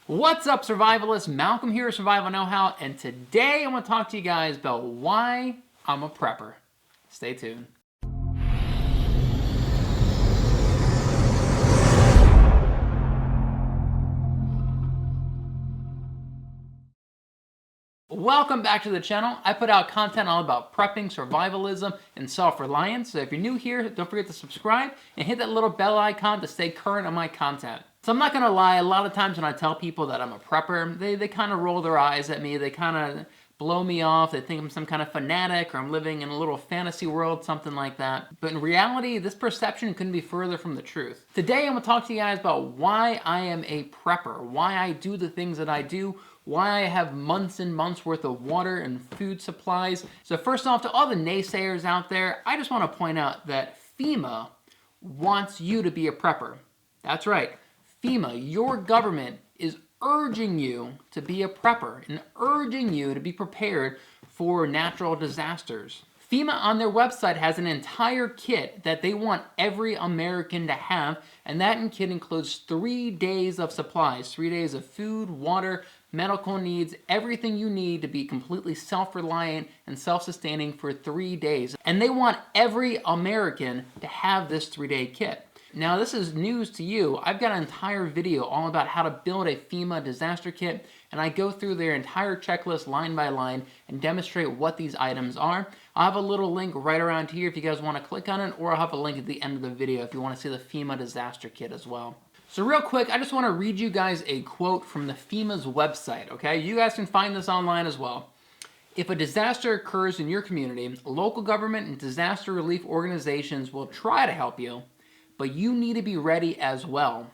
What's up, survivalists? Malcolm here, Survival Know-How, and today I want to talk to you guys about why I'm a prepper. Stay tuned. Welcome back to the channel. I put out content all about prepping, survivalism, and self-reliance. So if you're new here, don't forget to subscribe and hit that little bell icon to stay current on my content. So I'm not gonna lie, a lot of times when I tell people that I'm a prepper, they kind of roll their eyes at me. They kind of blow me off. They think I'm some kind of fanatic or I'm living in a little fantasy world, something like that. But in reality, this perception couldn't be further from the truth. Today, I'm gonna talk to you guys about why I am a prepper, why I do the things that I do, why I have months and months worth of water and food supplies. So first off, to all the naysayers out there, I just want to point out that FEMA wants you to be a prepper. That's right. FEMA, your government, is urging you to be a prepper and urging you to be prepared for natural disasters. FEMA on their website has an entire kit that they want every American to have, and that kit includes 3 days of supplies, 3 days of food, water, medical needs, everything you need to be completely self-reliant and self-sustaining for 3 days. And they want every American to have this 3-day kit. Now, this is news to you. I've got an entire video all about how to build a FEMA disaster kit, and I go through their entire checklist line by line and demonstrate what these items are. I'll have a little link right around here if you guys want to click on it, or I'll have a link at the end of the video if you want to see the FEMA disaster kit as well. So real quick, I just want to read you guys a quote from the FEMA's website, okay? You guys can find this online as well. If a disaster occurs in your community, local government and disaster relief organizations will try to help you, but you need to be ready as well.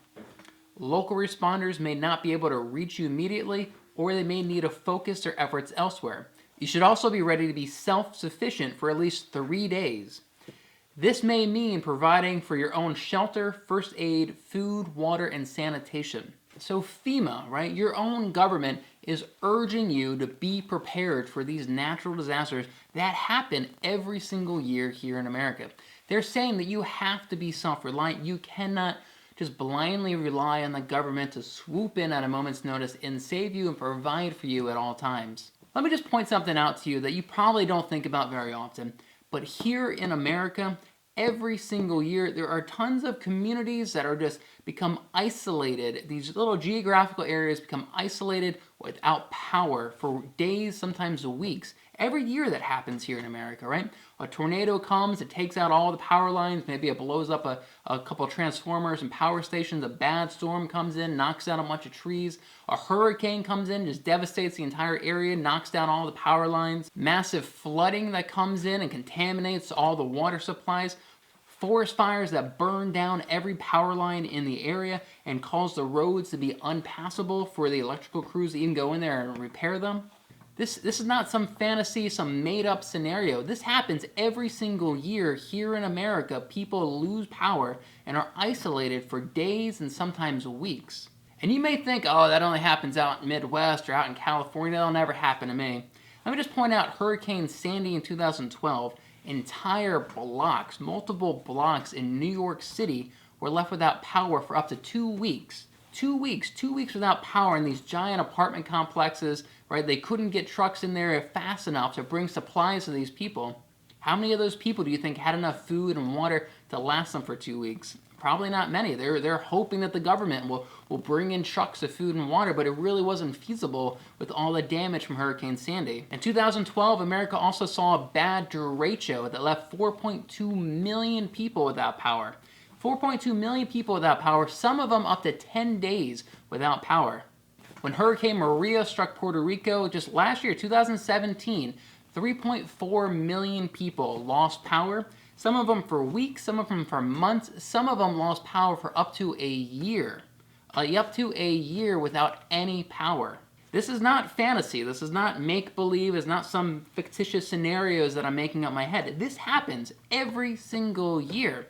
Local responders may not be able to reach you immediately, or they may need to focus their efforts elsewhere. You should also be ready to be self-sufficient for at least 3 days. This may mean providing for your own shelter, first aid, food, water, and sanitation. So FEMA, right, your own government is urging you to be prepared for these natural disasters that happen every single year here in America. They're saying that you have to be self-reliant. You cannot just blindly rely on the government to swoop in at a moment's notice and save you and provide for you at all times. Let me just point something out to you that you probably don't think about very often. But here in America, every single year, there are tons of communities that are just become isolated. These little geographical areas become isolated without power for days, sometimes weeks. Every year that happens here in America, right? A tornado comes, it takes out all the power lines, maybe it blows up a couple of transformers and power stations, a bad storm comes in, knocks down a bunch of trees, a hurricane comes in, just devastates the entire area, knocks down all the power lines, massive flooding that comes in and contaminates all the water supplies, forest fires that burn down every power line in the area and cause the roads to be unpassable for the electrical crews to even go in there and repair them. This is not some fantasy, some made-up scenario. This happens every single year here in America. People lose power and are isolated for days and sometimes weeks. And you may think, oh, that only happens out in Midwest or out in California. That'll never happen to me. Let me just point out Hurricane Sandy in 2012. Entire blocks, multiple blocks in New York City were left without power for up to 2 weeks. 2 weeks without power in these giant apartment complexes, right? They couldn't get trucks in there fast enough to bring supplies to these people. How many of those people do you think had enough food and water to last them for 2 weeks? Probably not many. They're hoping that the government will bring in trucks of food and water, but it really wasn't feasible with all the damage from Hurricane Sandy. In 2012, America also saw a bad derecho that left 4.2 million people without power. 4.2 million people without power, some of them up to 10 days without power. When Hurricane Maria struck Puerto Rico just last year, 2017, 3.4 million people lost power. Some of them for weeks, some of them for months, some of them lost power for up to a year. Up to a year without any power. This is not fantasy. This is not make-believe. It's not some fictitious scenarios that I'm making up my head. This happens every single year.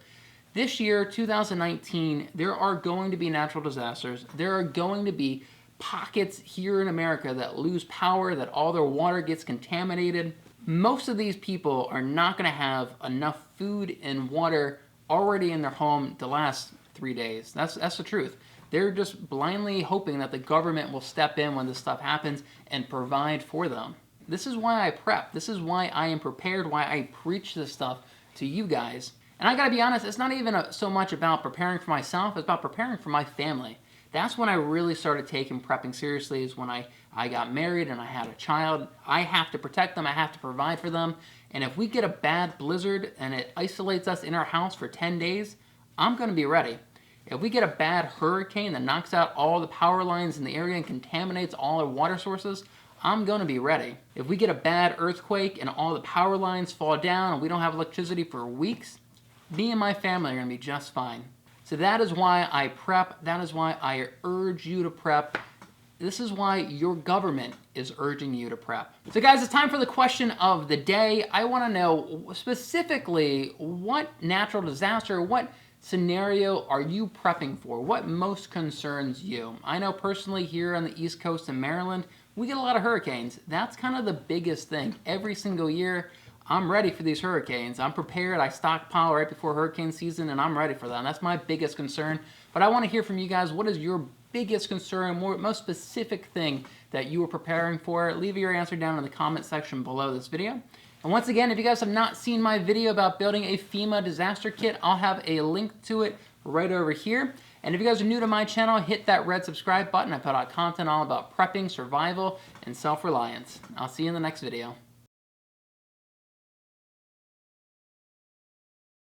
This year, 2019, there are going to be natural disasters. There are going to be pockets here in America that lose power, that all their water gets contaminated. Most of these people are not going to have enough food and water already in their home to last 3 days. That's the truth. They're just blindly hoping that the government will step in when this stuff happens and provide for them. This is why I prep. This is why I am prepared, why I preach this stuff to you guys. And I gotta be honest, it's not even so much about preparing for myself, it's about preparing for my family. That's when I really started taking prepping seriously, is when I got married and I had a child. I have to protect them, I have to provide for them. And if we get a bad blizzard and it isolates us in our house for 10 days, I'm gonna be ready. If we get a bad hurricane that knocks out all the power lines in the area and contaminates all our water sources, I'm gonna be ready. If we get a bad earthquake and all the power lines fall down and we don't have electricity for weeks, me and my family are gonna be just fine. So that is why I prep. That is why I urge you to prep. This is why your government is urging you to prep. So guys, it's time for the question of the day. I wanna know specifically what natural disaster, what scenario are you prepping for? What most concerns you? I know personally here on the East Coast in Maryland, we get a lot of hurricanes. That's kind of the biggest thing. Every single year, I'm ready for these hurricanes. I'm prepared. I stockpile right before hurricane season, and I'm ready for them. That's my biggest concern. But I want to hear from you guys. What is your biggest concern, most specific thing that you are preparing for? Leave your answer down in the comment section below this video. And once again, if you guys have not seen my video about building a FEMA disaster kit, I'll have a link to it right over here. And if you guys are new to my channel, hit that red subscribe button. I put out content all about prepping, survival, and self-reliance. I'll see you in the next video.